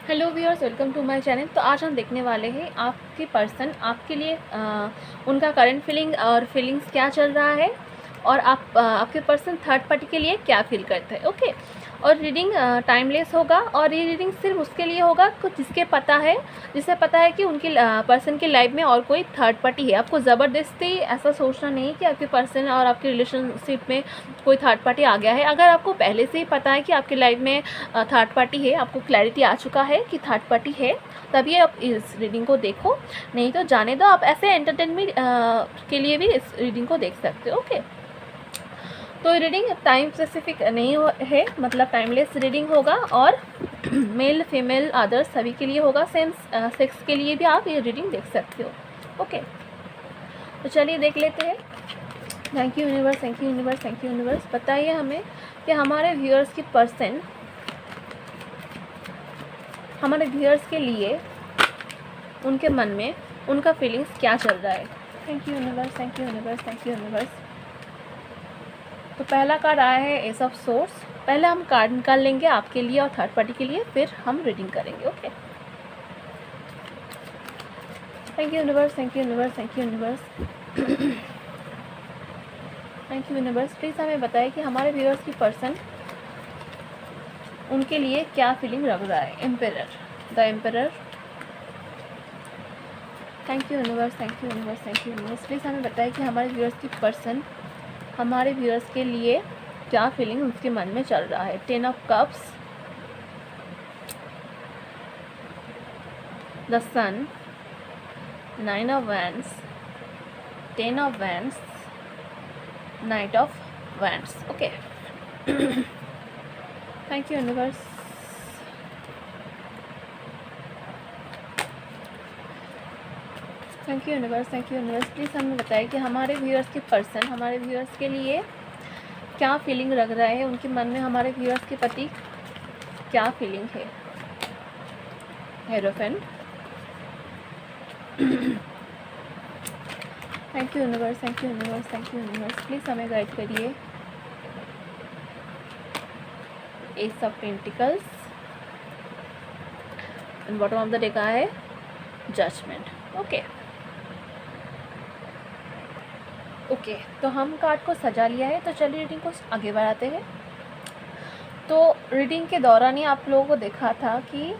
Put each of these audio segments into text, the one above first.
Hello viewers, welcome to my channel. तो आज हम देखने वाले हैं आपके पर्सन आपके लिए उनका करंट फीलिंग और फीलिंग्स क्या चल रहा है, और आपके पर्सन थर्ड पार्टी के लिए क्या फील करते हैं। ओके, और रीडिंग टाइमलेस होगा, और ये रीडिंग सिर्फ उसके लिए होगा जिसे पता है कि उनकी पर्सन की लाइफ में और कोई थर्ड पार्टी है। आपको ज़बरदस्ती ऐसा सोचना नहीं कि आपके पर्सन और आपके रिलेशनशिप में कोई थर्ड पार्टी आ गया है। अगर आपको पहले से ही पता है कि आपकी लाइफ में थर्ड पार्टी है, आपको क्लैरिटी आ चुका है कि थर्ड पार्टी है, तभी आप इस रीडिंग को देखो। नहीं तो जाने दो, आप ऐसे एंटरटेनमेंट के लिए भी इस रीडिंग को देख सकते हो। ओके, तो रीडिंग टाइम स्पेसिफिक नहीं है, मतलब टाइमलेस रीडिंग होगा, और मेल फीमेल अदर्स सभी के लिए होगा। सेम सेक्स के लिए भी आप ये रीडिंग देख सकते हो। ओके, तो चलिए देख लेते हैं। Thank you universe, thank you universe, thank you universe. बताइए हमें कि हमारे व्यूअर्स के लिए उनके मन में उनका फीलिंग्स क्या चल रहा है। Thank you universe, thank you universe, thank you universe. तो पहला कार्ड आया है एस ऑफ सोर्स। पहले हम कार्ड निकाल लेंगे आपके लिए और थर्ड पार्टी के लिए, फिर हम रीडिंग करेंगे। Okay, thank you universe, thank you universe, thank you universe, thank you universe. Please हमें बताएं कि हमारे व्यूअर्स की पर्सन उनके लिए क्या फीलिंग रख रहा है। Emperor, the emperor. Thank you universe, thank you universe, thank you universe. Please हमें बताएं कि हमारे व्यूअर्स की पर्सन हमारे व्यूअर्स के लिए क्या फीलिंग उसके मन में चल रहा है। 10 of cups, the sun, 9 of wands, 10 of wands, knight of wands. Okay, thank you universe. Thank you universe, thank you universe. Please हमें बताएं कि हमारे व्यूअर्स के पर्सन हमारे व्यूअर्स के लिए क्या फीलिंग रख रहा है। उनके मन में हमारे व्यूअर्स के प्रति क्या फीलिंग है। Hierophant. Thank you universe, thank you universe, thank you universe. Please हमें गाइड करिए। S of pentacles, and bottom of the deck आया है जजमेंट। ओके ओके, तो हम कार्ड को सजा लिया है, तो चलिए रीडिंग को आगे बढ़ाते हैं। तो रीडिंग के दौरान ही आप लोगों को देखा था कि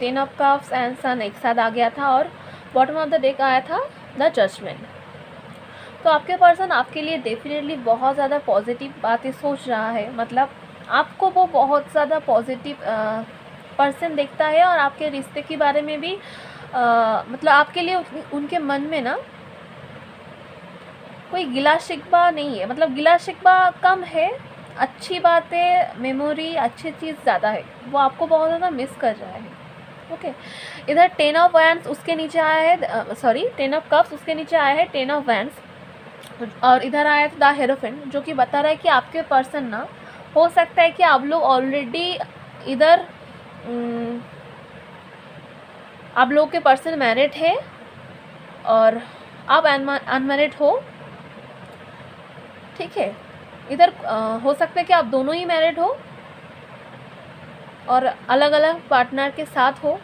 10 ऑफ कप्स एंड सन एक साथ आ गया था, और बॉटम ऑफ द डेक आया था द जजमेंट। तो आपके पर्सन आपके लिए डेफिनेटली बहुत ज़्यादा पॉजिटिव बातें सोच रहा है। मतलब आपको वो बहुत ज़्यादा पॉजिटिव पर्सन देखता है, और आपके रिश्ते के बारे में भी मतलब आपके लिए उनके मन में ना कोई गिला शिकवा नहीं है। मतलब गिला शिकवा कम है, अच्छी बातें, मेमोरी, अच्छी चीज़ ज़्यादा है। वो आपको बहुत ज़्यादा मिस कर रहा है। ओके, इधर 10 ऑफ वैंड्स उसके नीचे आया है, सॉरी 10 ऑफ कप्स उसके नीचे आया है 10 ऑफ वैंड्स, और इधर आया था द हेरोफेंट, जो कि बता रहा है कि आपके पर्सन ना, हो सकता है कि आप लोग ऑलरेडी इधर आप लोग के पर्सन मैरिड है और आप अनमैरिड हो। ठीक है, इधर हो सकता है कि आप दोनों ही मैरिड हो और अलग अलग पार्टनर के साथ हो।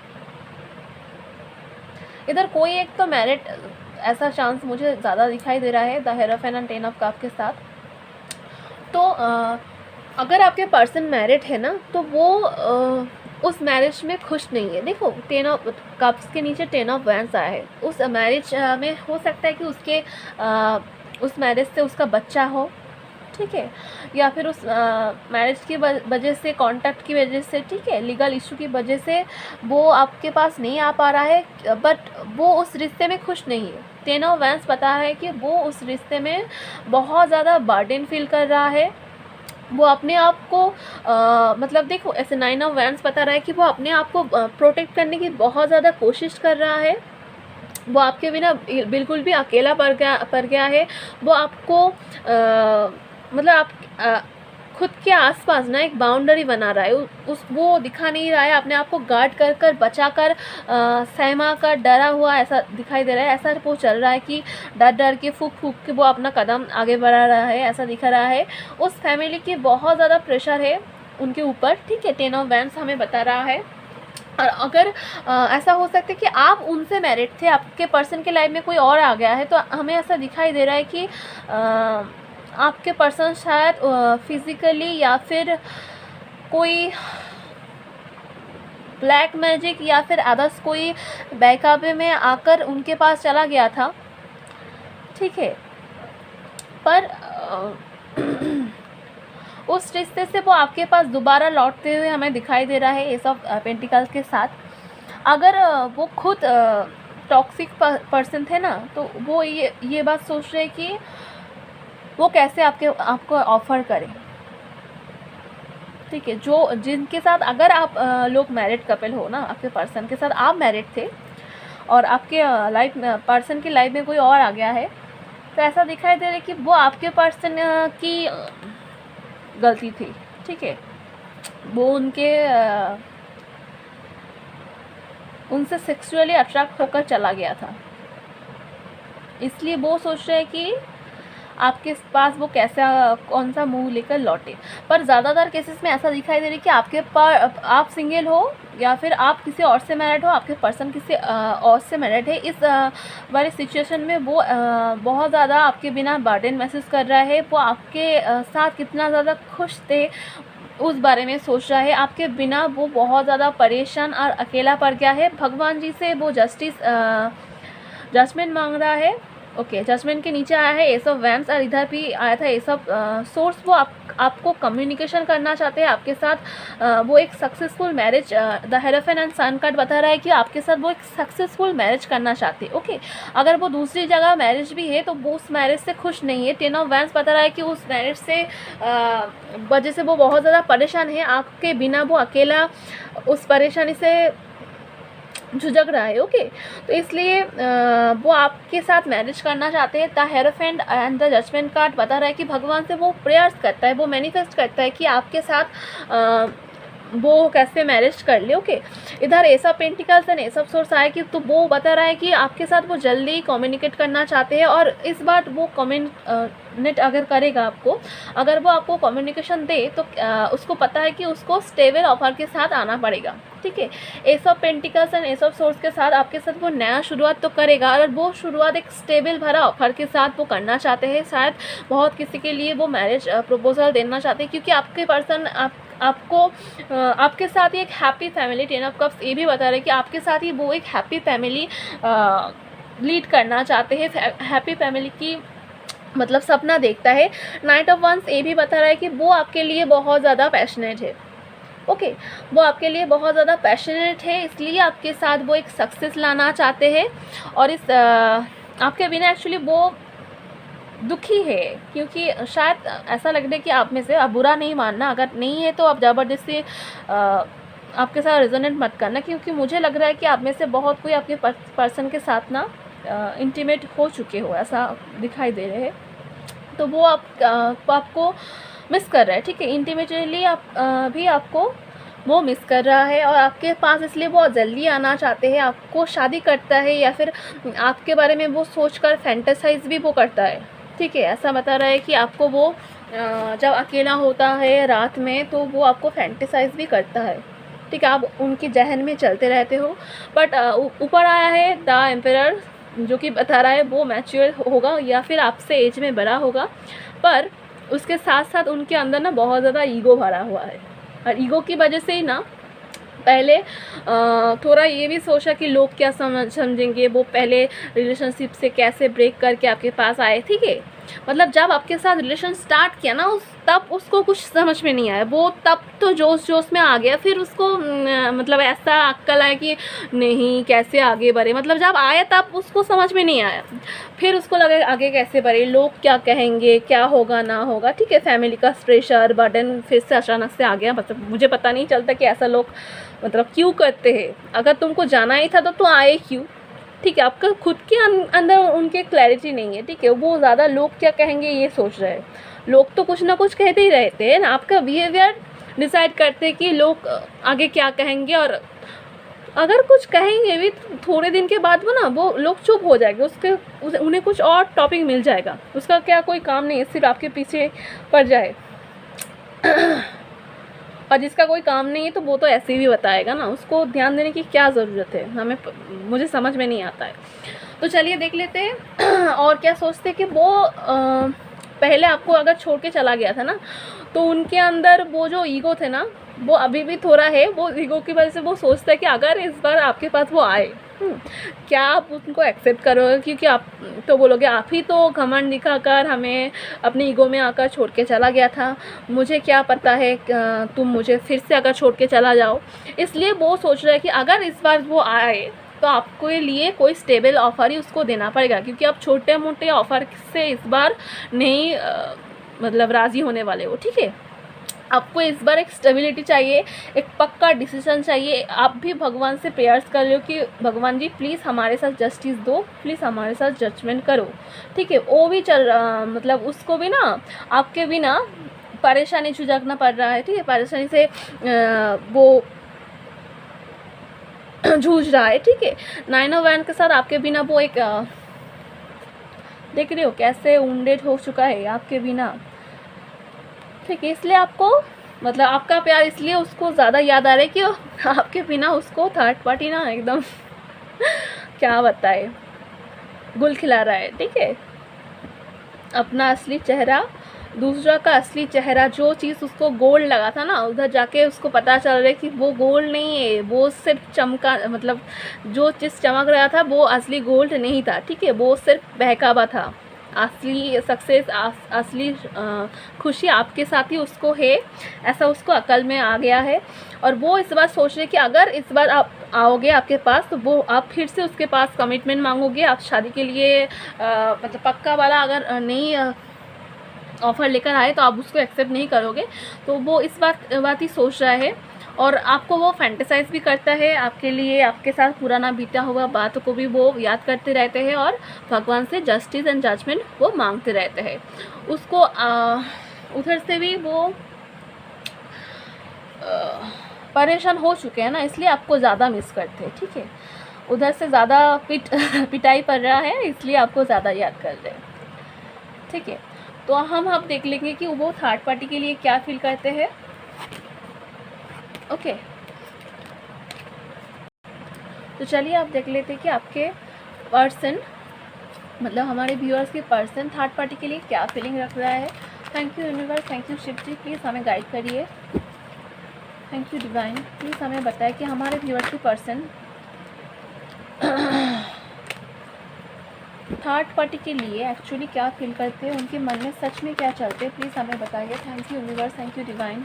इधर कोई एक तो मैरिड, ऐसा चांस मुझे ज़्यादा दिखाई दे रहा है the hierophant and 10 of cup के साथ। तो अगर आपके पर्सन मैरिड है ना, तो वो उस मैरिज में खुश नहीं है। देखो 10 ऑफ कप्स के नीचे 10 ऑफ वैंड्स आया है। उस मैरिज में हो सकता है कि उसके उस मैरिज से उसका बच्चा हो, ठीक है, या फिर उस मैरिज की वजह से, कॉन्टैक्ट की वजह से, ठीक है, लीगल इशू की वजह से वो आपके पास नहीं आ पा रहा है, बट वो उस रिश्ते में खुश नहीं है। 10 ऑफ वैंड्स बता है कि वो उस रिश्ते में बहुत ज़्यादा बर्डन फील कर रहा है। वो अपने आप को मतलब देखो, ऐसे 9 ऑफ वैंड्स बता रहा है कि वो अपने आप को प्रोटेक्ट करने की बहुत ज़्यादा कोशिश कर रहा है। वो आपके बिना बिल्कुल भी अकेला पड़ गया है। वो आपको मतलब आप खुद के आसपास ना एक बाउंड्री बना रहा है। वो दिखा नहीं रहा है, अपने आप को गार्ड कर बचा कर, सहमा कर, डरा हुआ ऐसा दिखाई दे रहा है। ऐसा वो चल रहा है कि डर के फूक के वो अपना कदम आगे बढ़ा रहा है, ऐसा दिख रहा है। उस फैमिली की बहुत ज़्यादा प्रेशर है उनके ऊपर, ठीक है। 10 ऑफ वैंड्स हमें बता रहा है और अगर ऐसा हो सकता है कि आप उनसे मैरिड थे, आपके पर्सन के लाइफ में कोई और आ गया है, तो हमें ऐसा दिखाई दे रहा है कि आपके पर्सन शायद फिज़िकली या फिर कोई ब्लैक मैजिक या फिर अदर्स कोई बहकावे में आकर उनके पास चला गया था, ठीक है। पर उस रिश्ते से वो आपके पास दोबारा लौटते हुए हमें दिखाई दे रहा है एस ऑफ पेंटिकल्स के साथ। अगर वो खुद टॉक्सिक पर्सन थे ना, तो वो ये बात सोच रहे कि वो कैसे आपको ऑफ़र करें, ठीक है। जो जिनके साथ अगर आप लोग मैरिड कपल हो ना, आपके पर्सन के साथ आप मैरिड थे और आपके लाइफ में पर्सन की लाइफ में कोई और आ गया है, तो ऐसा दिखाई दे रहा है कि वो आपके पर्सन की गलती थी, ठीक है। वो उनसे सेक्सुअली अट्रैक्ट होकर चला गया था, इसलिए वो सोच रहे हैं कि आपके पास वो कौन सा मुंह लेकर लौटे। पर ज़्यादातर केसेस में ऐसा दिखाई दे रहा है कि आप सिंगल हो या फिर आप किसी और से मैरिड हो, आपके पर्सन किसी और से मैरिड है। इस वाली सिचुएशन में वो बहुत ज़्यादा आपके बिना बर्डन महसूस कर रहा है। वो आपके साथ कितना ज़्यादा खुश थे उस बारे में सोच रहा है। आपके बिना वो बहुत ज़्यादा परेशान और अकेला पड़ गया है। भगवान जी से वो जजमेंट मांग रहा है। ओके, जजमेंट के नीचे आया है एस ऑफ वैंड्स और इधर भी आया था एस ऑफ सोर्स। वो आपको कम्युनिकेशन करना चाहते हैं आपके साथ। वो एक successful marriage, the hierophant and sun card बता रहा है कि आपके साथ वो एक सक्सेसफुल मैरिज करना चाहते हैं। ओके, अगर वो दूसरी जगह मैरिज भी है तो वो उस मैरिज से खुश नहीं है। 10 ऑफ वैंड्स बता रहा है कि उस मैरिज से वजह से वो बहुत ज़्यादा परेशान है। आपके बिना वो अकेला उस परेशानी से झुझक रहा है। ओके, तो इसलिए वो आपके साथ मैरिज करना चाहते हैं। The hierophant and the judgement card बता रहा है कि भगवान से वो प्रेयर्स करता है, वो मैनिफेस्ट करता है कि आपके साथ वो कैसे मैरिज कर ले। ओके, इधर S of pentacles and S of source आया कि तो वो बता रहा है कि आपके साथ वो जल्दी कम्युनिकेट करना चाहते हैं। और इस बार वो कम्युनिकेट अगर करेगा अगर वो आपको कम्युनिकेशन दे तो उसको पता है कि उसको स्टेबल ऑफर के साथ आना पड़ेगा, ठीक है। S of pentacles and S of source के साथ आपके साथ वो नया शुरुआत तो करेगा और वो शुरुआत एक स्टेबल भरा ऑफर के साथ वो करना चाहते हैं। शायद बहुत किसी के लिए वो मैरिज प्रपोजल देना चाहते हैं, क्योंकि आपके पर्सन आपके साथ ही एक हैप्पी फैमिली, 10 ऑफ कप्स ये भी बता रहे हैं कि आपके साथ ही वो एक हैप्पी फैमिली लीड करना चाहते हैं। हैप्पी फैमिली की मतलब सपना देखता है। नाइट ऑफ वंस ये भी बता रहा है कि वो आपके लिए बहुत ज़्यादा पैशनेट है। ओके, वो आपके लिए बहुत ज़्यादा पैशनेट है, इसलिए आपके साथ वो एक सक्सेस लाना चाहते हैं। और इस आपके बिना एक्चुअली वो दुखी है, क्योंकि शायद ऐसा लग रहा है कि आप में से, आप बुरा नहीं मानना, अगर नहीं है तो आप ज़बरदस्ती आपके साथ रेजोनेट मत करना, क्योंकि मुझे लग रहा है कि आप में से बहुत कोई आपके पर्सन के साथ ना इंटीमेट हो चुके हो, ऐसा दिखाई दे रहे हैं। तो वो आपको मिस कर रहा है, ठीक है। इंटीमेटली भी आपको वो मिस कर रहा है और आपके पास इसलिए बहुत जल्दी आना चाहते हैं। आपको शादी करता है या फिर आपके बारे में वो सोचकर फैंटेसाइज भी वो करता है, ठीक है। ऐसा बता रहा है कि आपको वो जब अकेला होता है रात में तो वो आपको फैंटेसाइज भी करता है, ठीक है। आप उनकी जहन में चलते रहते हो। बट ऊपर आया है द एम्परर, जो कि बता रहा है वो मैच्योर होगा या फिर आपसे एज में बड़ा होगा, पर उसके साथ साथ उनके अंदर ना बहुत ज़्यादा ईगो भरा हुआ है। और ईगो की वजह से ही ना पहले थोड़ा ये भी सोचा कि लोग क्या समझेंगे। वो पहले रिलेशनशिप से कैसे ब्रेक करके आपके पास आए, ठीक है। मतलब जब आपके साथ रिलेशन स्टार्ट किया ना तब उसको कुछ समझ में नहीं आया। वो तब तो जोश में आ गया, फिर उसको मतलब ऐसा अक्ल आया कि नहीं कैसे आगे बढ़े। मतलब जब आया तब उसको समझ में नहीं आया, फिर उसको लगे आगे कैसे बढ़े, लोग क्या कहेंगे, क्या होगा ना होगा, ठीक है। फैमिली का प्रेशर बर्डन फिर से अचानक से आ गया। मतलब मुझे पता नहीं चलता कि ऐसा लोग मतलब क्यों करते हैं। अगर तुमको जाना ही था तो आए क्यों, ठीक है। आपका खुद के अंदर उनके क्लैरिटी नहीं है, ठीक है। वो ज़्यादा लोग क्या कहेंगे ये सोच रहे हैं। लोग तो कुछ ना कुछ कहते ही रहते हैं ना, आपका बिहेवियर डिसाइड करते हैं कि लोग आगे क्या कहेंगे। और अगर कुछ कहेंगे भी थोड़े दिन के बाद वो लोग चुप हो जाएंगे, उन्हें कुछ और टॉपिक मिल जाएगा। उसका क्या कोई काम नहीं है, सिर्फ आपके पीछे पड़ जाए। और जिसका कोई काम नहीं है तो वो तो ऐसे ही बताएगा ना, उसको ध्यान देने की क्या ज़रूरत है, मुझे समझ में नहीं आता है। तो चलिए देख लेते हैं और क्या सोचते हैं कि वो पहले आपको अगर छोड़ के चला गया था ना, तो उनके अंदर वो जो ईगो थे ना, वो अभी भी थोड़ा है, वो ईगो की वजह से वो सोचता है कि अगर इस बार आपके पास वो आए, क्या आप उनको एक्सेप्ट करोगे? क्योंकि आप तो बोलोगे आप ही तो घमंड दिखाकर हमें अपने ईगो में आकर छोड़ के चला गया था, मुझे क्या पता है तुम मुझे फिर से अगर छोड़ के चला जाओ। इसलिए वो सोच रहा है कि अगर इस बार वो आए तो आपको लिए कोई स्टेबल ऑफ़र ही उसको देना पड़ेगा, क्योंकि आप छोटे मोटे ऑफ़र से इस बार नहीं मतलब राज़ी होने वाले हो, ठीक है। आपको इस बार एक स्टेबिलिटी चाहिए, एक पक्का डिसीजन चाहिए। आप भी भगवान से प्रेयर्स कर रहे हो कि भगवान जी प्लीज़ हमारे साथ जस्टिस दो, प्लीज़ हमारे साथ जजमेंट करो, ठीक है। वो भी मतलब उसको भी ना आपके बिना परेशानी झुझकना पड़ रहा है, ठीक है, परेशानी से वो जूझ रहा है, ठीक है। 9 ऑफ वैंड के साथ आपके बिना वो एक देख रहे हो कैसे वुंडेड हो चुका है आपके बिना, ठीक है। इसलिए आपको मतलब आपका प्यार इसलिए उसको ज़्यादा याद आ रहा है कि आपके बिना उसको थर्ड पार्टी ना एकदम क्या बताए गुल खिला रहा है, ठीक है। अपना असली चेहरा, दूसरा का असली चेहरा, जो चीज़ उसको गोल्ड लगा था ना, उधर जाके उसको पता चल रहा है कि वो गोल्ड नहीं है, वो सिर्फ चमका, मतलब जो चीज़ चमक रहा था वो असली गोल्ड नहीं था, ठीक है। वो सिर्फ बहकावा था। असली सक्सेस, असली खुशी आपके साथ ही उसको है, ऐसा उसको अकल में आ गया है। और वो इस बार सोच रहे कि अगर इस बार आप आओगे आपके पास तो वो आप फिर से उसके पास कमिटमेंट मांगोगे, आप शादी के लिए मतलब पक्का वाला अगर नहीं ऑफ़र लेकर आए तो आप उसको एक्सेप्ट नहीं करोगे। तो वो इस बात ही सोच रहा है, और आपको वो फैंटेसाइज भी करता है आपके लिए, आपके साथ पुराना बीता हुआ बातों को भी वो याद करते रहते हैं, और भगवान से जस्टिस एंड जजमेंट वो मांगते रहते हैं। उसको उधर से भी वो परेशान हो चुके हैं ना, इसलिए आपको ज़्यादा मिस करते हैं, ठीक है। उधर से ज़्यादा पिटाई पड़ रहा है, इसलिए आपको ज़्यादा याद कर रहे हैं, ठीक है। तो हम अब देख लेंगे कि वो थर्ड पार्टी के लिए क्या फील करते हैं, ओके। तो चलिए आप देख लेते हैं कि आपके पर्सन मतलब हमारे व्यूअर्स के पर्सन थर्ड पार्टी के लिए क्या फीलिंग रख रहा है। Thank you universe, thank you Shiv ji, please हमें गाइड करिए। थैंक यू डिवाइन, प्लीज़ हमें बताएं कि हमारे व्यूअर्स के पर्सन थर्ड पार्टी के लिए एक्चुअली क्या फील करते हैं, उनके मन में सच में क्या चलते हैं, प्लीज़ हमें बताइए। Thank you universe, thank you divine.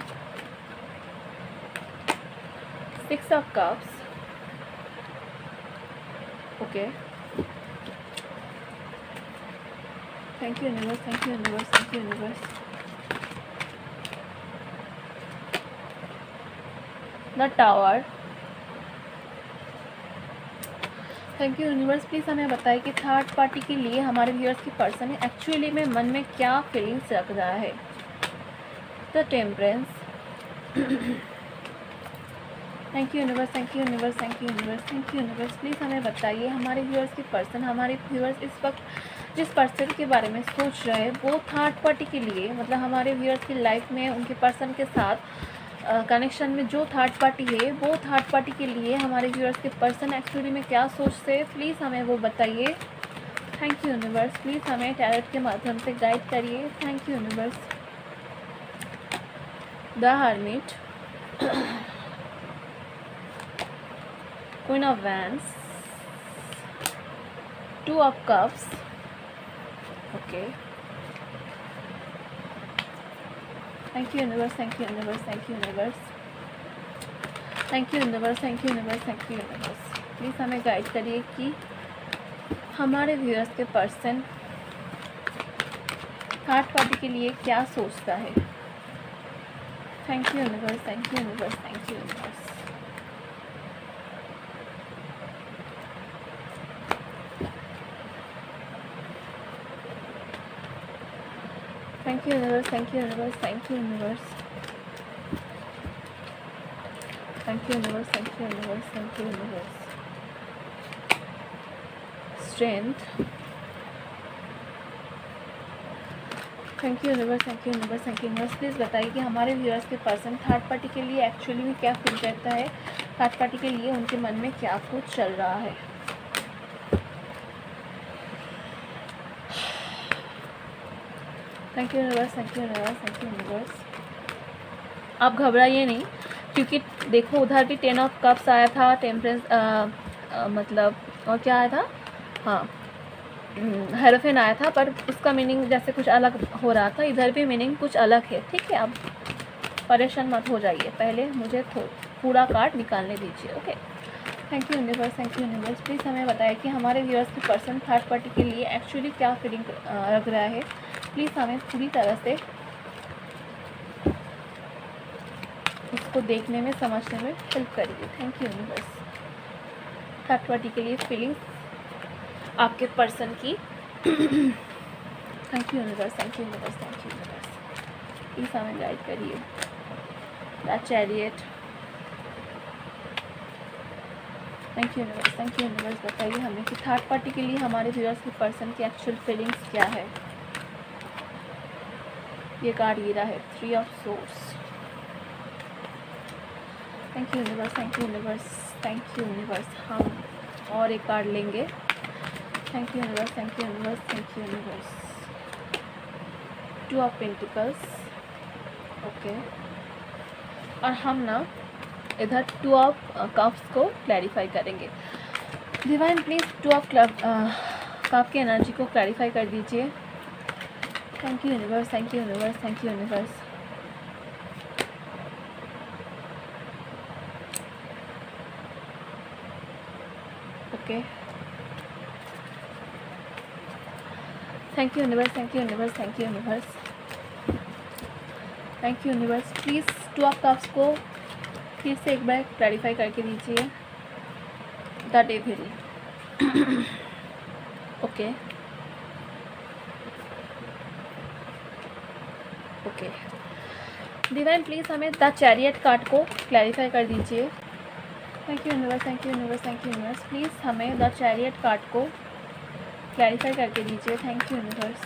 6 of cups, okay. Thank you universe, thank you universe, thank you universe. The tower, thank you universe, please हमें बताएं कि थर्ड पार्टी के लिए हमारे व्यूअर्स की पर्सन है एक्चुअली में मन में क्या फीलिंग्स रख रहा है। The temperance, thank you universe, thank you universe, thank you universe, thank you universe, please हमें बताइए हमारे व्यूअर्स की पर्सन, हमारे व्यूअर्स इस वक्त जिस पर्सन के बारे में सोच रहे हैं वो थर्ड पार्टी के लिए, मतलब हमारे व्यूअर्स की लाइफ में उनके पर्सन के साथ कनेक्शन में जो थर्ड पार्टी है, वो थर्ड पार्टी के लिए हमारे व्यूअर्स के पर्सन एक्चुअली में क्या सोचते हैं, प्लीज़ हमें वो बताइए। थैंक यू यूनिवर्स, प्लीज़ हमें टैरोट के माध्यम से गाइड करिए। Thank you universe. The hermit, queen of wands, 2 of cups, okay. Thank you universe, thank you universe, thank you universe, thank you universe, thank you universe, thank you universe, please हमें guide करिए कि हमारे viewers के person third party के लिए क्या सोचता है। Thank you universe, thank you universe, thank you universe. Thank you universe, thank you universe, thank you universe, thank you universe, thank you universe, thank you universe. Strength, thank you universe, thank you universe, thank you universe. Please बताइए कि हमारे viewers के person third party के लिए actually में क्या feel करता है, थर्ड पार्टी के लिए उनके मन में क्या कुछ चल रहा है। Thank you universe, thank you universe, thank you universe. आप घबराइए नहीं, क्योंकि देखो उधर भी 10 ऑफ कप्स आया था, टेम्परेंस मतलब और क्या आया था, हाँ हेरोफेन आया था, पर उसका मीनिंग जैसे कुछ अलग हो रहा था। इधर भी मीनिंग कुछ अलग है, ठीक है। आप परेशान मत हो जाइए, पहले मुझे पूरा कार्ड निकालने दीजिए, okay. Thank you universe, thank you universe. Please हमें बताएं कि हमारे व्यूअर्स के पर्सन थर्ड पार्टी के लिए एक्चुअली क्या फीलिंग लग रहा है। प्लीज़ हमें पूरी तरह से उसको देखने में, समझने में हेल्प करिए। Thank you universe. Third party के लिए फीलिंग्स आपके पर्सन की। Thank you universe, thank you universe, thank you universe. Please हमें गाइड करिए। The chariot. Thank you universe, thank you universe. बताइए हमें कि थर्ड पार्टी के लिए हमारे व्यूअर्स के पर्सन की एक्चुअल फीलिंग्स क्या है। ये कार्ड गिरा है 3 of source. Thank you universe, thank you universe, thank you universe. हम और एक कार्ड लेंगे। Thank you universe, thank you universe, thank you universe. 2 of pentacles, okay. और हम ना इधर 2 ऑफ कप्स को क्लैरिफाई करेंगे। डिवाइन प्लीज़ 2 ऑफ कप की एनर्जी को क्लैरिफाई कर दीजिए। Thank you universe, thank you universe, thank you universe. Okay, thank you universe, thank you universe, thank you universe, thank you universe. Please 2 of cups को फिर से एक बार clarify करके दीजिए। The devil, okay okay. Divine please हमें the chariot card को clarify कर दीजिए। Thank you universe, thank you universe, thank you universe. Please हमें द चैरियट कार्ड को क्लैरिफाई करके दीजिए। Thank you universe.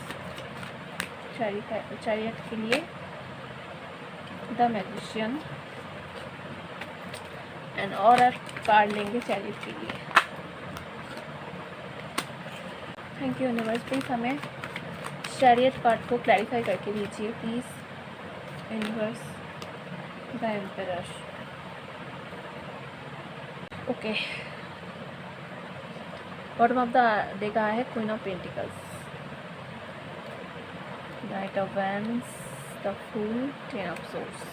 चैरियट के लिए द मैजिशियन एंड और कार्ड लेंगे चैरियट के लिए। Thank you universe. प्लीज़ हमें चैरियट कार्ड को क्लैरिफाई करके दीजिए please universe. The emperor, okay. Bottom of the deck आया है queen of pentacles, knight of wands, the fool, 10 of swords.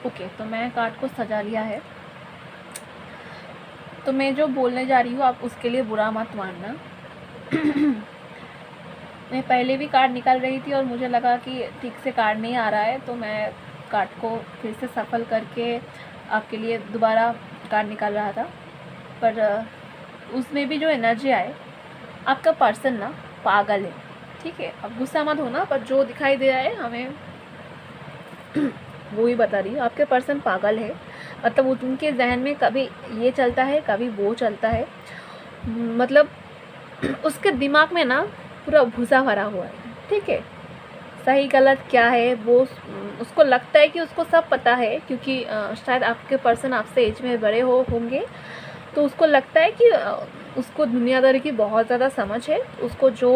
Okay, तो मैं कार्ड को सजा लिया है। तो मैं जो बोलने जा रही हूँ आप उसके लिए बुरा मत मानना। मैं पहले भी कार्ड निकाल रही थी और मुझे लगा कि ठीक से कार्ड नहीं आ रहा है, तो मैं कार्ड को फिर से सफल करके आपके लिए दोबारा कार्ड निकाल रहा था। पर उसमें भी जो एनर्जी आए, आपका पर्सन ना पागल है, ठीक है। अब गुस्सा मत होना, पर जो दिखाई दे रहा है हमें वो ही बता रही हूँ। आपके पर्सन पागल है, मतलब उनके जहन में कभी ये चलता है, कभी वो चलता है। मतलब उसके दिमाग में ना पूरा भूसा भरा हुआ है, ठीक है। सही गलत क्या है वो उसको लगता है कि उसको सब पता है, क्योंकि शायद आपके पर्सन आपसे एज में बड़े होंगे, तो उसको लगता है कि उसको दुनियादारी की बहुत ज़्यादा समझ है। उसको जो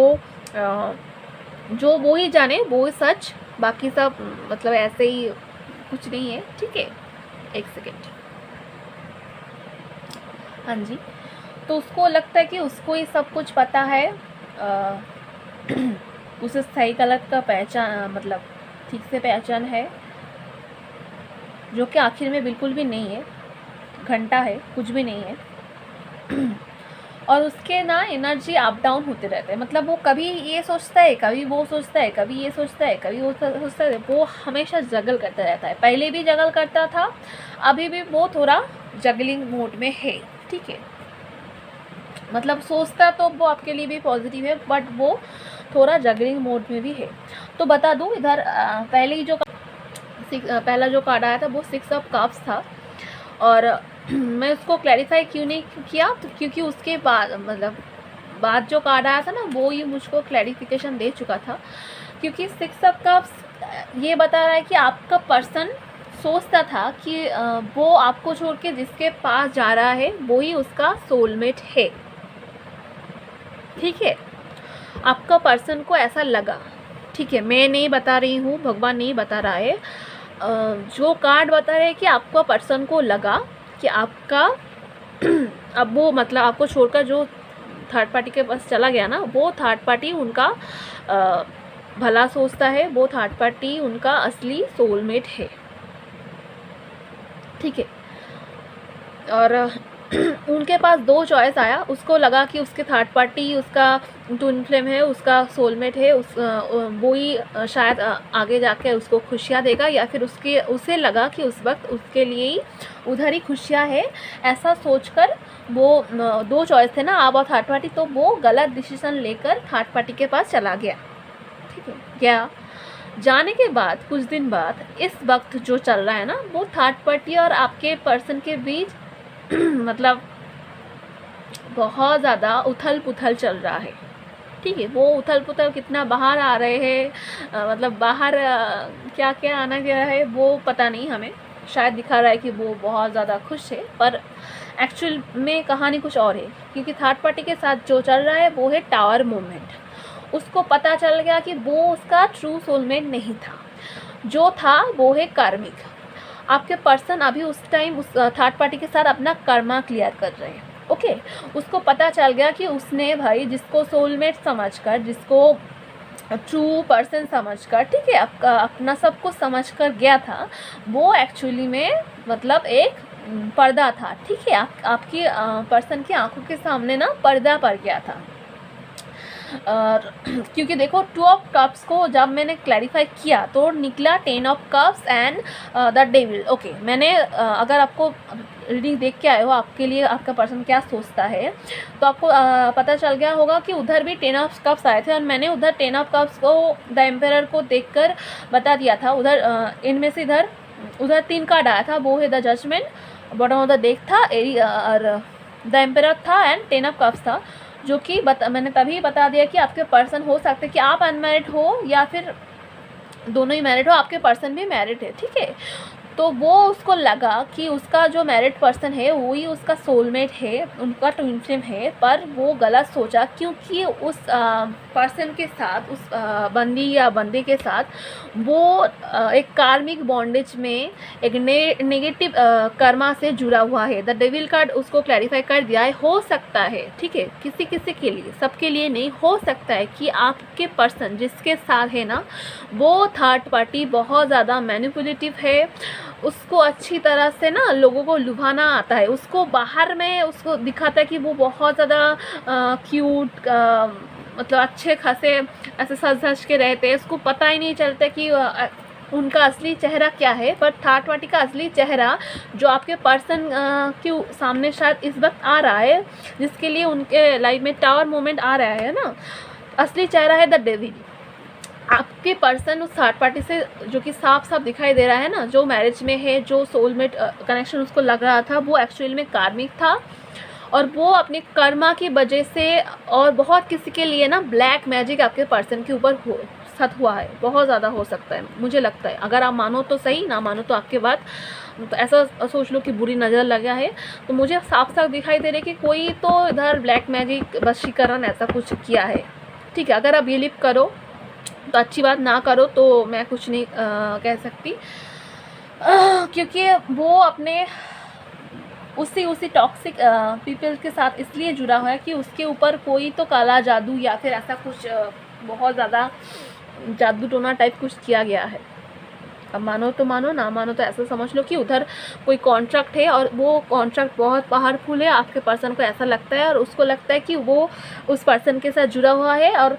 वो ही जाने वो ही सच, बाकी सब मतलब ऐसे ही कुछ नहीं है, ठीक है। एक सेकेंड, हाँ जी। तो उसको लगता है कि उसको ही सब कुछ पता है। उसे सही गलत का पहचान, मतलब ठीक से पहचान है, जो कि आखिर में बिल्कुल भी नहीं है, घंटा है, कुछ भी नहीं है। और उसके ना एनर्जी अप डाउन होते रहते हैं। मतलब वो कभी ये सोचता है, कभी वो सोचता है, कभी ये सोचता है, कभी वो सोचता है। वो हमेशा जगल करता रहता है। पहले भी जगल करता था, अभी भी वो थोड़ा जगलिंग मोड में है, ठीक है। मतलब सोचता तो वो आपके लिए भी पॉजिटिव है, बट वो थोड़ा जगलिंग मोड में भी है। तो बता दूँ, इधर पहले ही जो पहला जो कार्ड आया था वो 6 ऑफ कप्स था। और मैं उसको क्लैरिफाई क्यों नहीं किया, तो क्योंकि उसके बाद मतलब बाद जो कार्ड आया था ना वो ही मुझको क्लैरिफिकेशन दे चुका था, क्योंकि 6 ऑफ कप्स ये बता रहा है कि आपका पर्सन सोचता था कि वो आपको छोड़ के जिसके पास जा रहा है वो ही उसका सोलमेट है। ठीक है, आपका पर्सन को ऐसा लगा। ठीक है, मैं नहीं बता रही हूँ, भगवान नहीं बता रहा है, जो कार्ड बता रहे हैं कि आपका पर्सन को लगा कि आपका अब वो मतलब आपको छोड़कर जो थर्ड पार्टी के पास चला गया ना, वो थर्ड पार्टी उनका भला सोचता है, वो थर्ड पार्टी उनका असली सोलमेट है। ठीक है, और उनके पास 2 चॉइस आया, उसको लगा कि उसके थर्ड पार्टी उसका ट्विन फ्लेम है, उसका सोलमेट है, वो ही शायद आगे जाके उसको खुशियाँ देगा, या फिर उसे लगा कि उस वक्त उसके लिए ही उधर ही खुशियाँ है। ऐसा सोचकर वो 2 चॉइस थे ना, आप और थर्ड पार्टी, तो वो गलत डिसीजन लेकर थर्ड पार्टी के पास चला गया। ठीक है, गया, जाने के बाद कुछ दिन बाद इस वक्त जो चल रहा है ना, वो थर्ड पार्टी और आपके पर्सन के बीच मतलब बहुत ज़्यादा उथल पुथल चल रहा है। ठीक है, वो उथल पुथल कितना बाहर आ रहे हैं, मतलब बाहर क्या क्या आना गया है वो पता नहीं, हमें शायद दिखा रहा है कि वो बहुत ज़्यादा खुश है, पर एक्चुअल में कहानी कुछ और है, क्योंकि थर्ड पार्टी के साथ जो चल रहा है वो है टावर मूवमेंट। उसको पता चल गया कि वो उसका ट्रू सोलमेट नहीं था, जो था वो है कार्मिक। आपके पर्सन अभी उस टाइम उस थर्ड पार्टी के साथ अपना कर्मा क्लियर कर रहे हैं। ओके, उसको पता चल गया कि उसने भाई जिसको सोलमेट समझकर, जिसको ट्रू पर्सन समझकर, ठीक है, आपका अपना सब कुछ समझकर गया था, वो एक्चुअली में मतलब एक पर्दा था। ठीक है, आपकी पर्सन की आंखों के सामने ना पर्दा पड़ गया था। क्योंकि देखो 2 ऑफ कप्स को जब मैंने क्लैरिफाई किया तो निकला 10 of cups and the devil. Okay, मैंने अगर आपको रीडिंग देख के आए हो, आपके लिए आपका पर्सन क्या सोचता है, तो आपको पता चल गया होगा कि उधर भी 10 ऑफ कप्स आए थे, और मैंने उधर 10 ऑफ कप्स को द एम्पेरर को देखकर बता दिया था। उधर इनमें से उधर 3 कार्ड आया था, वो है the judgement, bottom of the deck था, और द एम्पेरर था एंड 10 ऑफ कप्स था, जो कि मैंने तभी बता दिया कि आपके पर्सन हो सकते कि आप अनमैरिड हो या फिर दोनों ही मैरिड हो, आपके पर्सन भी मैरिड है। ठीक है, तो वो उसको लगा कि उसका जो मैरिड पर्सन है वही उसका सोलमेट है, उनका ट्विन फ्लेम है, पर वो गलत सोचा, क्योंकि उस पर्सन के साथ, उस बंदी या बंदे के साथ वो एक कार्मिक बॉन्डेज में एक नेगेटिव कर्मा से जुड़ा हुआ है। द डेविल कार्ड उसको क्लैरिफाई कर दिया है। हो सकता है, ठीक है, किसी किसी के लिए, सबके लिए नहीं, हो सकता है कि आपके पर्सन जिसके साथ है ना, वो थर्ड पार्टी बहुत ज़्यादा मैनिपुलेटिव है, उसको अच्छी तरह से ना लोगों को लुभाना आता है, उसको बाहर में उसको दिखाता है कि वो बहुत ज़्यादा क्यूट, मतलब अच्छे खासे ऐसे सज धज के रहते हैं, उसको पता ही नहीं चलता कि उनका असली चेहरा क्या है। पर थर्ड पार्टी का असली चेहरा जो आपके पर्सन के सामने शायद इस वक्त आ रहा है, जिसके लिए उनके लाइफ में टावर मोमेंट आ रहा है ना, असली चेहरा है द डेविल। आपके पर्सन उस थर्ड पार्टी से, जो कि साफ साफ दिखाई दे रहा है ना, जो मैरिज में है, जो सोलमेट कनेक्शन उसको लग रहा था, वो एक्चुअली में कार्मिक था, और वो अपने कर्मा की वजह से, और बहुत किसी के लिए ना ब्लैक मैजिक आपके पर्सन के ऊपर सत हुआ है, बहुत ज़्यादा हो सकता है, मुझे लगता है। अगर आप मानो तो सही, ना मानो तो आपके बात, तो ऐसा सोच लो कि बुरी नज़र लगा है, तो मुझे साफ साफ दिखाई दे रहा है कि कोई तो इधर ब्लैक मैजिक, वशीकरण ऐसा कुछ किया है। ठीक है, अगर आप बिलीव करो तो अच्छी बात, ना करो तो मैं कुछ नहीं कह सकती, क्योंकि वो अपने उसी टॉक्सिक पीपल के साथ इसलिए जुड़ा हुआ है कि उसके ऊपर कोई तो काला जादू या फिर ऐसा कुछ बहुत ज़्यादा जादू टोना टाइप कुछ किया गया है। अब मानो तो मानो, ना मानो तो ऐसा समझ लो कि उधर कोई कॉन्ट्रैक्ट है, और वो कॉन्ट्रैक्ट बहुत पावरफुल है, आपके पर्सन को ऐसा लगता है, और उसको लगता है कि वो उस पर्सन के साथ जुड़ा हुआ है, और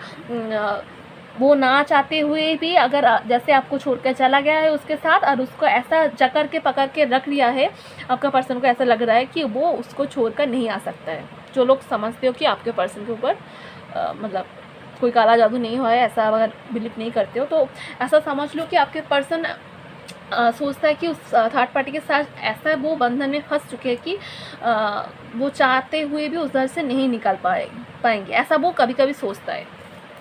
वो ना चाहते हुए भी, अगर जैसे आपको छोड़कर चला गया है उसके साथ, और उसको ऐसा जकड़ के पकड़ के रख लिया है, आपका पर्सन को ऐसा लग रहा है कि वो उसको छोड़कर नहीं आ सकता है। जो लोग समझते हो कि आपके पर्सन के ऊपर मतलब कोई काला जादू नहीं हुआ है, ऐसा अगर बिलीव नहीं करते हो, तो ऐसा समझ लो कि आपके पर्सन सोचता है कि उस थर्ड पार्टी के साथ ऐसा वो बंधन में फंस चुके हैं कि वो चाहते हुए भी उधर से नहीं निकल पाएंगे, ऐसा वो कभी कभी सोचता है।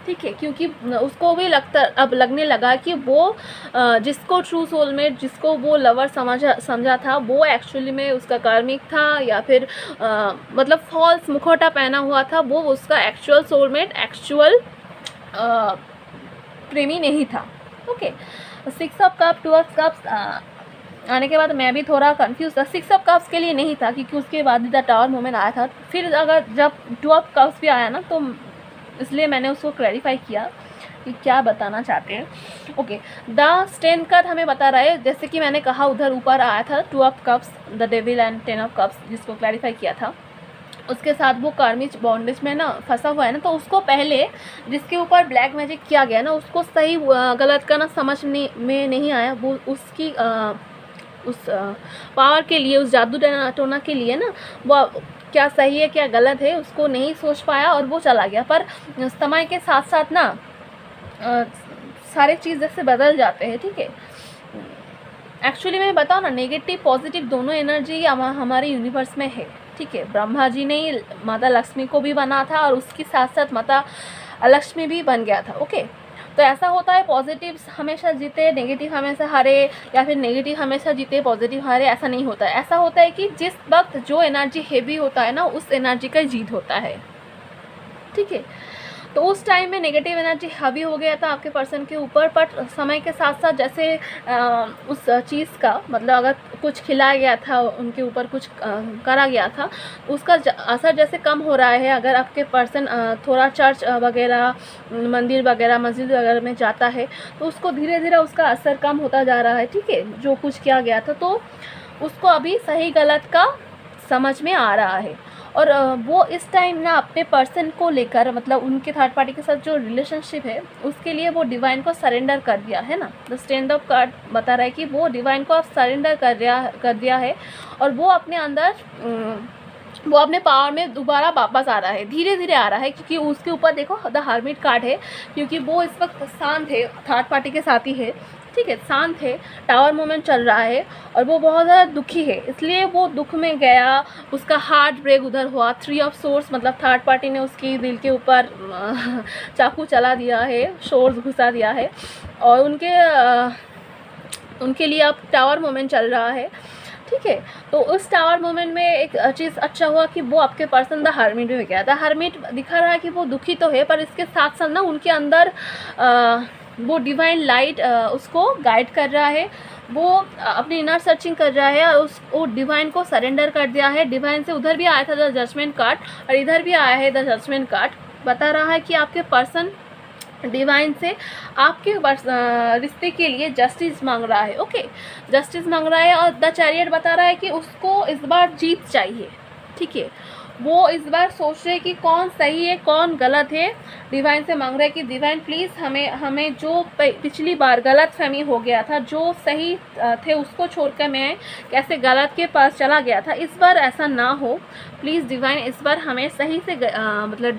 ठीक है, क्योंकि उसको भी अब लगने लगा कि वो जिसको ट्रू सोलमेट, जिसको वो लवर समझा था, वो एक्चुअली में उसका कार्मिक था, या फिर मतलब फॉल्स मुखौटा पहना हुआ था, वो उसका एक्चुअल सोलमेट, एक्चुअल प्रेमी नहीं था। Okay, 6 of cup, 2 of cups आने के बाद मैं भी थोड़ा कंफ्यूज था। 6 ऑफ कप्स के लिए नहीं था क्योंकि उसके बाद द टावर मोमेंट आया था। फिर अगर जब 2 ऑफ कप्स भी आया ना, तो इसलिए मैंने उसको क्लैरिफाई किया कि क्या बताना चाहते हैं। ओके, द स्टेन कार्ड हमें बता रहा है, जैसे कि मैंने कहा उधर ऊपर आया था 2 of cups, the devil and 10 of cups, जिसको क्लैरिफाई किया था। उसके साथ वो कार्मिक बॉन्डेज में ना फंसा हुआ है ना, तो उसको पहले जिसके ऊपर ब्लैक मैजिक किया गया ना, उसको सही गलत का ना समझ में नहीं आया। वो उसकी उस पावर के लिए, उस जादू टोना के लिए ना, वो क्या सही है क्या गलत है उसको नहीं सोच पाया और वो चला गया। पर समय के साथ साथ ना सारे चीज़ जैसे बदल जाते हैं। ठीक है, एक्चुअली मैं बताऊँ ना, नेगेटिव पॉजिटिव दोनों एनर्जी हमारे यूनिवर्स में है। ठीक है, ब्रह्मा जी ने माता लक्ष्मी को भी बना था और उसके साथ साथ माता लक्ष्मी भी बन गया था। ओके, तो ऐसा होता है पॉजिटिव हमेशा जीते, नेगेटिव हमेशा हारे, या फिर नेगेटिव हमेशा जीते पॉजिटिव हारे, ऐसा नहीं होता है। ऐसा होता है कि जिस वक्त जो एनर्जी हेवी होता है ना, उस एनर्जी का जीत होता है। ठीक है, तो उस टाइम में नेगेटिव एनर्जी हावी हो गया था आपके पर्सन के ऊपर, बट समय के साथ साथ जैसे उस चीज़ का मतलब अगर कुछ खिलाया गया था, उनके ऊपर कुछ करा गया था, उसका असर जैसे कम हो रहा है। अगर आपके पर्सन थोड़ा चर्च वगैरह, मंदिर वगैरह, मस्जिद वगैरह में जाता है, तो उसको धीरे धीरे उसका असर कम होता जा रहा है। ठीक है, जो कुछ किया गया था, तो उसको अभी सही गलत का समझ में आ रहा है। और वो इस टाइम ना अपने पर्सन को लेकर, मतलब उनके थर्ड पार्टी के साथ जो रिलेशनशिप है, उसके लिए वो डिवाइन को सरेंडर कर दिया है ना। द स्टैंड अप कार्ड बता रहा है कि वो डिवाइन को अब सरेंडर कर दिया है, और वो अपने अंदर वो अपने पावर में दोबारा वापस आ रहा है, धीरे धीरे आ रहा है। क्योंकि उसके ऊपर देखो द हर्मिट कार्ड है, क्योंकि वो इस वक्त शांत है, थर्ड पार्टी के साथ ही है। ठीक है, शांत है, टावर मोमेंट चल रहा है, और वो बहुत ज़्यादा दुखी है, इसलिए वो दुख में गया, उसका हार्ट ब्रेक उधर हुआ। 3 ऑफ सोर्स मतलब थर्ड पार्टी ने उसकी दिल के ऊपर चाकू चला दिया है, सोर्स घुसा दिया है, और उनके लिए अब टावर मोमेंट चल रहा है। ठीक है, तो उस टावर मोमेंट में एक चीज़ अच्छा हुआ कि वो आपके पर्सन द हर्मिट में गया था। हर्मिट दिखा रहा है कि वो दुखी तो है, पर इसके साथ साथ ना उनके अंदर वो डिवाइन लाइट उसको गाइड कर रहा है। वो अपनी इनर सर्चिंग कर रहा है, और वो डिवाइन को सरेंडर कर दिया है। डिवाइन से उधर भी आया था द जजमेंट कार्ड, और इधर भी आया है द जजमेंट कार्ड। बता रहा है कि आपके पर्सन डिवाइन से आपके रिश्ते के लिए जस्टिस मांग रहा है। ओके, जस्टिस मांग रहा है, और द चैरियट बता रहा है कि उसको इस बार जीत चाहिए। ठीक है, वो इस बार सोच रहे कि कौन सही है कौन गलत है। डिवाइन से मांग रहे हैं कि डिवाइन प्लीज़ हमें जो पिछली बार गलत फहमी हो गया था, जो सही थे उसको छोड़कर मैं कैसे गलत के पास चला गया था, इस बार ऐसा ना हो। प्लीज़ डिवाइन इस बार हमें सही से मतलब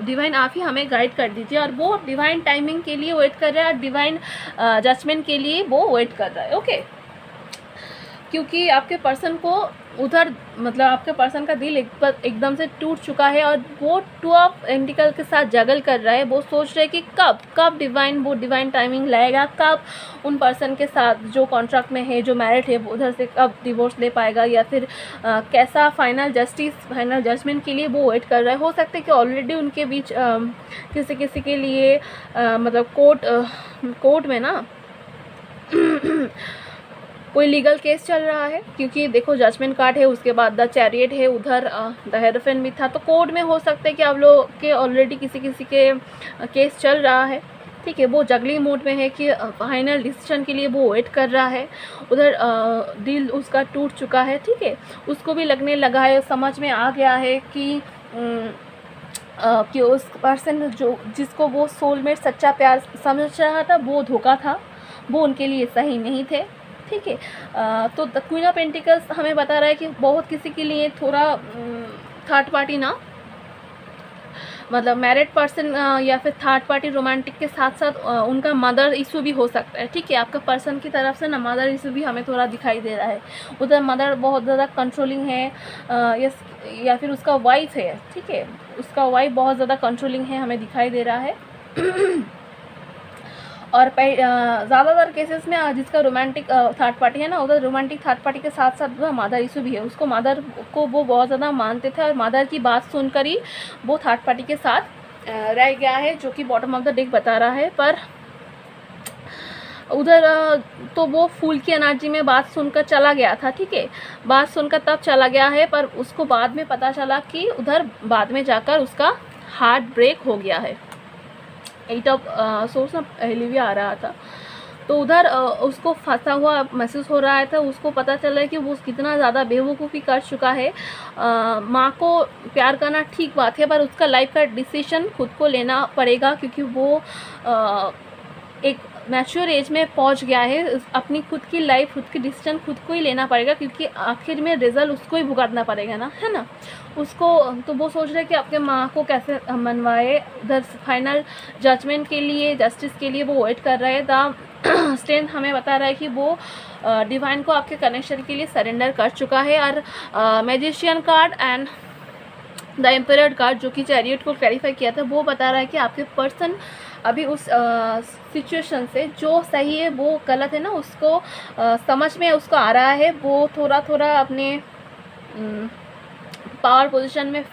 डिवाइन आप ही हमें गाइड कर दीजिए। और वो डिवाइन टाइमिंग के लिए वेट कर रहा है, और डिवाइन जजमेंट के लिए वो वेट कर रहा है। ओके, क्योंकि आपके पर्सन को उधर मतलब आपके पर्सन का दिल एकदम से टूट चुका है, और वो 2 ऑफ एंटिकल के साथ जगल कर रहा है। वो सोच रहे कि कब डिवाइन टाइमिंग लाएगा, कब उन पर्सन के साथ जो कॉन्ट्रैक्ट में है, जो मैरिड है, उधर से कब डिवोर्स ले पाएगा, या फिर कैसा फाइनल जजमेंट के लिए वो वेट कर रहा है। हो सकता है कि ऑलरेडी उनके बीच किसी के लिए मतलब कोर्ट में ना कोई लीगल केस चल रहा है, क्योंकि देखो जजमेंट कार्ड है, उसके बाद द चैरियट है, उधर द हेरोफेन भी था। तो कोर्ट में हो सकता है कि आप लोग के ऑलरेडी किसी के केस चल रहा है। ठीक है, वो जगलिंग मोड में है कि फाइनल डिसीजन के लिए वो वेट कर रहा है। उधर दिल उसका टूट चुका है। ठीक है, उसको भी लगने लगा है, समझ में आ गया है कि उस पर्सन जिसको वो सोलमेट सच्चा प्यार समझ रहा था, वो धोखा था, वो उनके लिए सही नहीं थे। ठीक है, तो द क्वीन ऑफ पेंटिकल्स हमें बता रहा है कि बहुत किसी के लिए थोड़ा थर्ड पार्टी ना मतलब मैरिड पर्सन या फिर थर्ड पार्टी रोमांटिक के साथ साथ उनका मदर इशू भी हो सकता है, ठीक है। आपके पर्सन की तरफ से ना मदर इशू भी हमें थोड़ा दिखाई दे रहा है। उधर मदर बहुत ज़्यादा कंट्रोलिंग है, या फिर उसका वाइफ है, ठीक है, उसका वाइफ बहुत ज़्यादा कंट्रोलिंग है, हमें दिखाई दे रहा है। और ज़्यादातर केसेस में जिसका रोमांटिक थर्ड पार्टी है ना, उधर रोमांटिक थर्ड पार्टी के साथ साथ वह मदर इशू भी है। उसको मदर को वो बहुत ज़्यादा मानते थे और मदर की बात सुनकर ही वो थर्ड पार्टी के साथ रह गया है, जो कि बॉटम ऑफ द डेक बता रहा है। पर उधर तो वो फूल की एनर्जी में बात सुनकर चला गया था, ठीक है, बात सुनकर तब चला गया है, पर उसको बाद में पता चला कि उधर बाद में जाकर उसका हार्ट ब्रेक हो गया है। 8 ऑफ सोर्स ना पहले भी आ रहा था, तो उधर उसको फंसा हुआ महसूस हो रहा था। उसको पता चला है कि वो कितना ज़्यादा बेवकूफ़ी कर चुका है। माँ को प्यार करना ठीक बात है, पर उसका लाइफ का डिसीजन खुद को लेना पड़ेगा, क्योंकि वो एक मैच्योर एज में पहुंच गया है। अपनी खुद की लाइफ, खुद की डिसीजन खुद को ही लेना पड़ेगा, क्योंकि आखिर में रिजल्ट उसको ही भुगतना पड़ेगा ना, है ना। उसको तो वो सोच रहे हैं कि आपके माँ को कैसे मनवाए। उधर फाइनल जजमेंट के लिए, जस्टिस के लिए वो वेट कर रहे हैं। द स्ट्रेंथ हमें बता रहा है कि वो डिवाइन को आपके कनेक्शन के लिए सरेंडर कर चुका है। और magician card and the emperor card, जो कि चैरियट को क्लैरिफाई किया था, वो बता रहा है कि आपके पर्सन अभी उस सिचुएशन से जो सही है वो गलत है ना, उसको समझ में उसको आ रहा है। वो थोड़ा थोड़ा अपने पावर पोजीशन में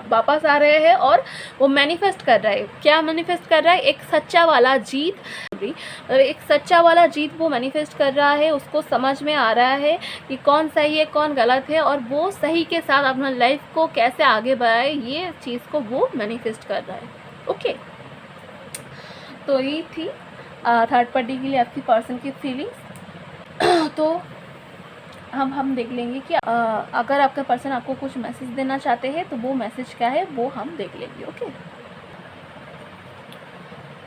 वापस आ रहे हैं और वो मैनिफेस्ट कर रहा है। क्या मैनिफेस्ट कर रहा है? एक सच्चा वाला जीत, एक सच्चा वाला जीत वो मैनिफेस्ट कर रहा है। उसको समझ में आ रहा है कि कौन सही है कौन गलत है, और वो सही के साथ अपना लाइफ को कैसे आगे बढ़ाए, ये चीज़ को वो मैनिफेस्ट कर रहा है। ओके, तो ये थी थर्ड पार्टी के लिए आपकी पर्सन की फीलिंग्स। तो हम देख लेंगे कि अगर आपका पर्सन आपको कुछ मैसेज देना चाहते हैं तो वो मैसेज क्या है, वो हम देख लेंगे। ओके,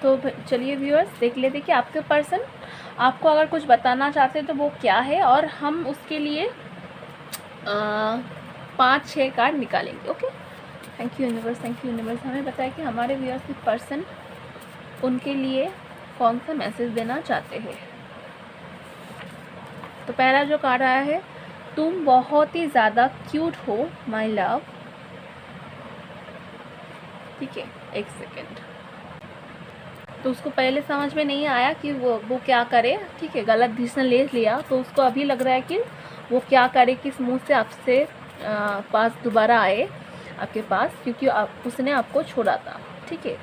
तो चलिए व्यूअर्स देख लेते कि आपके पर्सन आपको अगर कुछ बताना चाहते हैं तो वो क्या है, और हम उसके लिए 5-6 कार्ड निकालेंगे। Okay, thank you universe, thank you universe. हमें बताया कि हमारे व्यूअर्स के पर्सन उनके लिए कौन सा मैसेज देना चाहते हैं। तो पहला जो कार्ड आया है, तुम बहुत ही ज़्यादा क्यूट हो माय लव। ठीक है, एक सेकेंड। तो उसको पहले समझ में नहीं आया कि वो क्या करे, ठीक है, गलत डिसीजन ले लिया। तो उसको अभी लग रहा है कि वो क्या करे, किस मुंह से आपसे पास दोबारा आए आपके पास, क्योंकि उसने आपको छोड़ा था, ठीक है।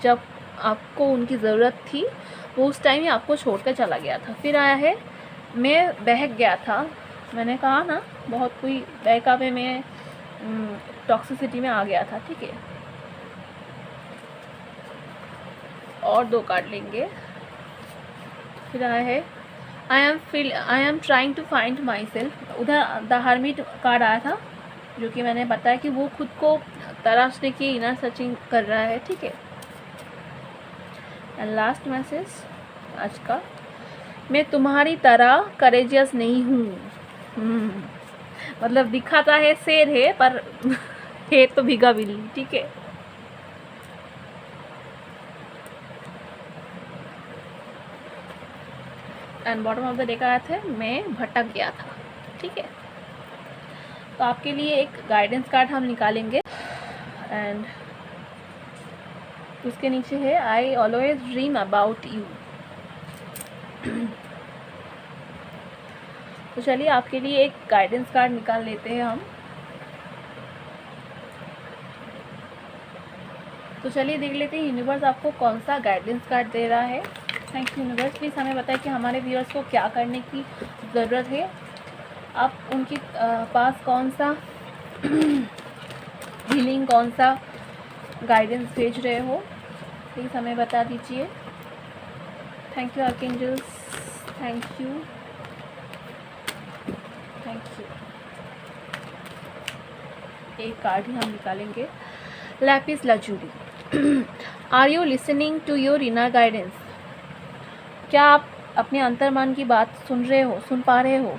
जब आपको उनकी ज़रूरत थी वो उस टाइम ही आपको छोड़ कर चला गया था। फिर आया है, मैं बहक गया था। मैंने कहा ना, बहुत कोई बहकावे में, टॉक्सिसिटी में आ गया था, ठीक है। और 2 कार्ड लेंगे। फिर आया है, I am trying to find myself. उधर द हर्मिट कार्ड आया था, जो कि मैंने बताया कि वो खुद को तराशने की इनर सर्चिंग कर रहा है, ठीक है। एंड लास्ट मैसेज आज का, मैं तुम्हारी तरह करेजियस नहीं हूँ। मतलब दिखाता है शेर है, पर है तो भीगा बिल्ली, ठीक है। And bottom of the deck आया था, मैं भटक गया था, ठीक है। तो आपके लिए एक गाइडेंस कार्ड हम निकालेंगे। एंड उसके नीचे है, I always dream about you. तो चलिए आपके लिए एक गाइडेंस कार्ड निकाल लेते हैं हम। तो चलिए देख लेते हैं यूनिवर्स आपको कौन सा गाइडेंस कार्ड दे रहा है। Thank you universe. प्लीज़ हमें बताएं कि हमारे व्यूअर्स को क्या करने की ज़रूरत है। आप उनके पास कौन सा हीलिंग, कौन सा गाइडेंस भेज रहे हो, प्लीज़ हमें बता दीजिए। Thank you archangels, thank you, thank you. एक कार्ड ही हम निकालेंगे, lapis lazuli. Are you listening to your inner guidance? क्या आप अपने अंतर्मन की बात सुन रहे हो, सुन पा रहे हो?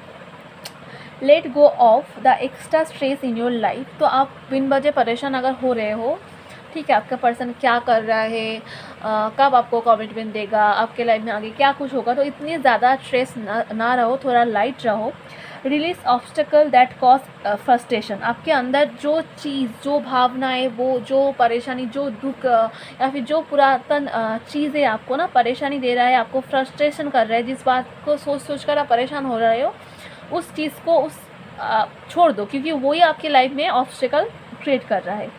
Let go of the extra stress in your life. तो आप बिन वजह परेशान अगर हो रहे हो ठीक है, आपका पर्सन क्या कर रहा है, कब आपको कमिटमेंट देगा, आपके लाइफ में आगे क्या कुछ होगा। तो इतनी ज़्यादा स्ट्रेस ना रहो, थोड़ा लाइट रहो। Release obstacle that cause frustration. आपके अंदर जो चीज़, जो भावनाएं, वो जो परेशानी, जो दुख या फिर जो पुरातन चीज़ें आपको ना परेशानी दे रहा है, आपको फ्रस्ट्रेशन कर रहा है, जिस बात को सोच सोच कर आप परेशान हो रहे हो, उस चीज़ को छोड़ दो, क्योंकि वही आपकी लाइफ में ऑब्स्टेकल क्रिएट कर रहा है।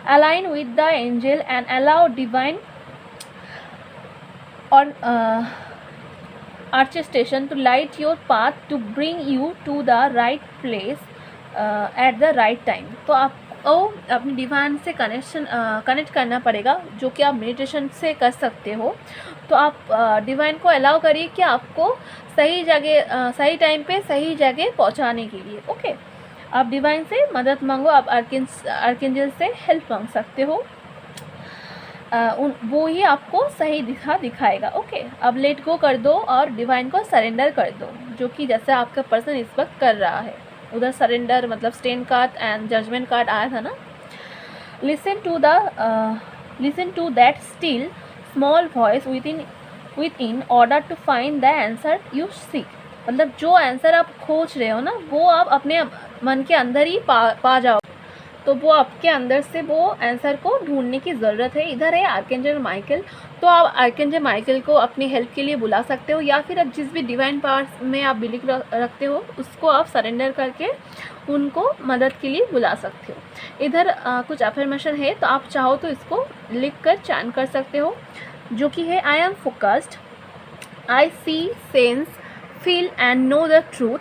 Align with the angel and allow divine और orchestration to light your path to bring you to the right place at the right time। तो आपको अपनी डिवाइन से कनेक्ट करना पड़ेगा, जो कि आप मेडिटेशन से कर सकते हो। तो आप डिवाइन को अलाउ करिए कि आपको सही जगह, सही टाइम पे सही जगह पहुंचाने के लिए। ओके, आप डिवाइन से मदद मांगो, आप आर्कएंजल से हेल्प मांग सकते हो, वो ही आपको सही दिखाएगा। ओके, अब लेट गो कर दो और डिवाइन को सरेंडर कर दो, जो कि जैसे आपका पर्सन इस वक्त कर रहा है। उधर सरेंडर मतलब stand card and judgement card आया था ना। Listen to that still small voice within order to find the answer you seek. मतलब जो आंसर आप खोज रहे हो ना, वो आप अपने मन के अंदर ही पा जाओ। तो वो आपके अंदर से वो आंसर को ढूंढने की ज़रूरत है। इधर है आर्कएंजल माइकल, तो आप आर्कएंजल माइकल को अपनी हेल्प के लिए बुला सकते हो, या फिर अब जिस भी डिवाइन पावर्स में आप बिलीव रखते हो उसको आप सरेंडर करके उनको मदद के लिए बुला सकते हो। इधर कुछ अफर्मेशन है, तो आप चाहो तो इसको लिख कर चैन कर सकते हो, जो कि है I am focused, I see, sense, feel and know the truth,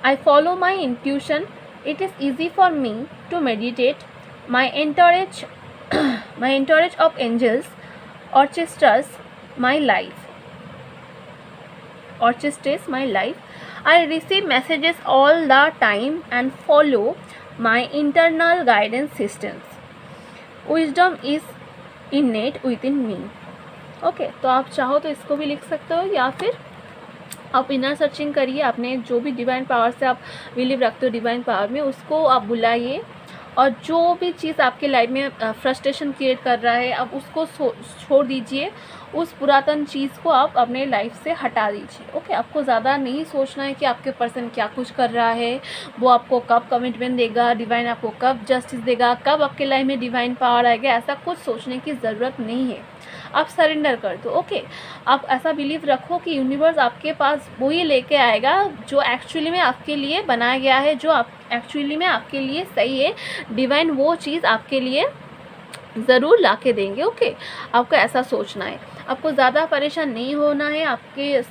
I follow my intuition, it is easy for me to meditate, my entourage of angels orchestras my life, I receive messages all the time and follow my internal guidance systems, wisdom is innate within me। Okay, तो आप चाहो तो इसको भी लिख सकते हो, या फिर आप इनर सर्चिंग करिए, अपने जो भी डिवाइन पावर से आप बिलीव रखते हो डिवाइन पावर में, उसको आप बुलाइए, और जो भी चीज़ आपके लाइफ में फ्रस्ट्रेशन क्रिएट कर रहा है, आप उसको छोड़ दीजिए, उस पुरातन चीज़ को आप अपने लाइफ से हटा दीजिए। ओके, आपको ज़्यादा नहीं सोचना है कि आपके पर्सन क्या कुछ कर रहा है, वो आपको कब कमिटमेंट देगा, डिवाइन आपको कब जस्टिस देगा, कब आपके लाइफ में डिवाइन पावर आएगा, ऐसा कुछ सोचने की ज़रूरत नहीं है। आप सरेंडर कर दो। ओके, आप ऐसा बिलीव रखो कि यूनिवर्स आपके पास वही लेके आएगा जो एक्चुअली में आपके लिए बनाया गया है, जो आप एक्चुअली में आपके लिए सही है। डिवाइन वो चीज़ आपके लिए ज़रूर ला के देंगे। ओके, आपको ऐसा सोचना है, आपको ज़्यादा परेशान नहीं होना है, आपके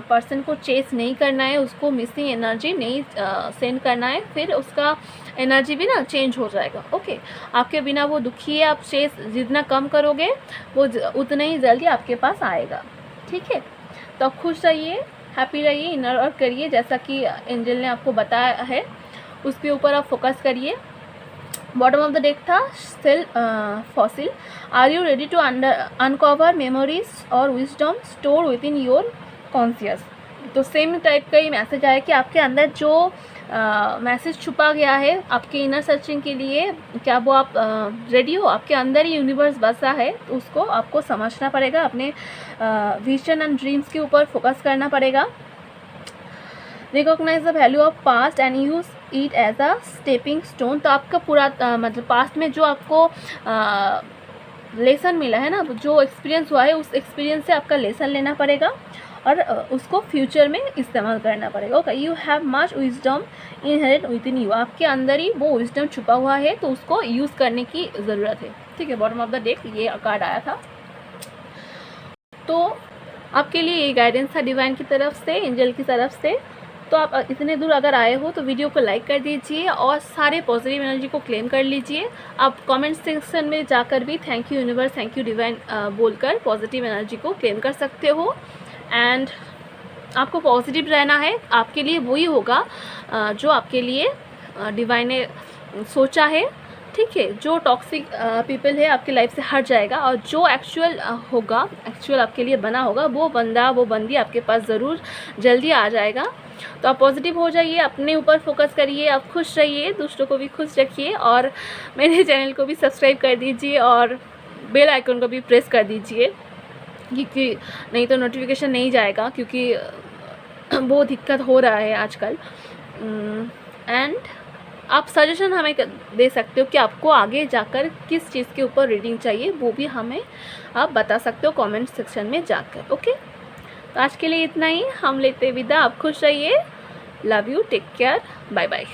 पर्सन को चेस नहीं करना है, उसको मिसिंग एनर्जी नहीं सेंड करना है, फिर उसका एनर्जी भी ना चेंज हो जाएगा। ओके, आपके बिना वो दुखी है, आप चेस जितना कम करोगे वो उतना ही जल्दी आपके पास आएगा। ठीक है, तो आप खुश रहिए, हैप्पी रहिए, इनर वर्क करिए, जैसा कि एंजल ने आपको बताया है उसके ऊपर आप फोकस करिए। बॉटम ऑफ द डेक था self fossil, are you ready to uncover memories और wisdom store within your conscious. तो सेम टाइप का ही मैसेज आया कि आपके अंदर जो मैसेज छुपा गया है आपके इनर सर्चिंग के लिए, क्या वो आप रेडी हो? आपके अंदर ही यूनिवर्स बसा है, तो उसको आपको समझना पड़ेगा, अपने विजन एंड ड्रीम्स के ऊपर फोकस करना पड़ेगा। Recognise the value of past and use it as a stepping stone. तो आपका पूरा मतलब पास्ट में जो आपको लेसन मिला है ना, जो एक्सपीरियंस हुआ है, उस एक्सपीरियंस से आपका लेसन लेना पड़ेगा और उसको फ्यूचर में इस्तेमाल करना पड़ेगा। Okay, you have much wisdom inherent with in you. आपके अंदर ही वो विजडम छुपा हुआ है, तो उसको यूज़ करने की ज़रूरत है। ठीक है, बॉटम ऑफ द डेक ये कार्ड आया था। तो आपके लिए ये गाइडेंस था डिवाइन की तरफ से, एंजल की तरफ से। तो आप इतने दूर अगर आए हो तो वीडियो को लाइक कर दीजिए और सारे पॉजिटिव एनर्जी को क्लेम कर लीजिए। आप कमेंट सेक्शन में जाकर भी thank you universe, thank you divine बोलकर पॉजिटिव एनर्जी को क्लेम कर सकते हो। एंड आपको पॉजिटिव रहना है, आपके लिए वही होगा जो आपके लिए डिवाइन ने सोचा है। ठीक है, जो टॉक्सिक पीपल है आपकी लाइफ से हट जाएगा, और जो एक्चुअल होगा, एक्चुअल आपके लिए बना होगा, वो बंदा वो बंदी आपके पास ज़रूर जल्दी आ जाएगा। तो आप पॉजिटिव हो जाइए, अपने ऊपर फोकस करिए, आप खुश रहिए, दूसरों को भी खुश रखिए, और मेरे चैनल को भी सब्सक्राइब कर दीजिए और बेल आइकन को भी प्रेस कर दीजिए, क्योंकि नहीं तो नोटिफिकेशन नहीं जाएगा, क्योंकि बहुत दिक्कत हो रहा है आजकल। एंड आप सजेशन हमें दे सकते हो कि आपको आगे जाकर किस चीज़ के ऊपर रीडिंग चाहिए, वो भी हमें आप बता सकते हो कमेंट सेक्शन में जाकर। ओके, तो आज के लिए इतना ही, हम लेते विदा। आप खुश रहिए, love you, take care, bye bye.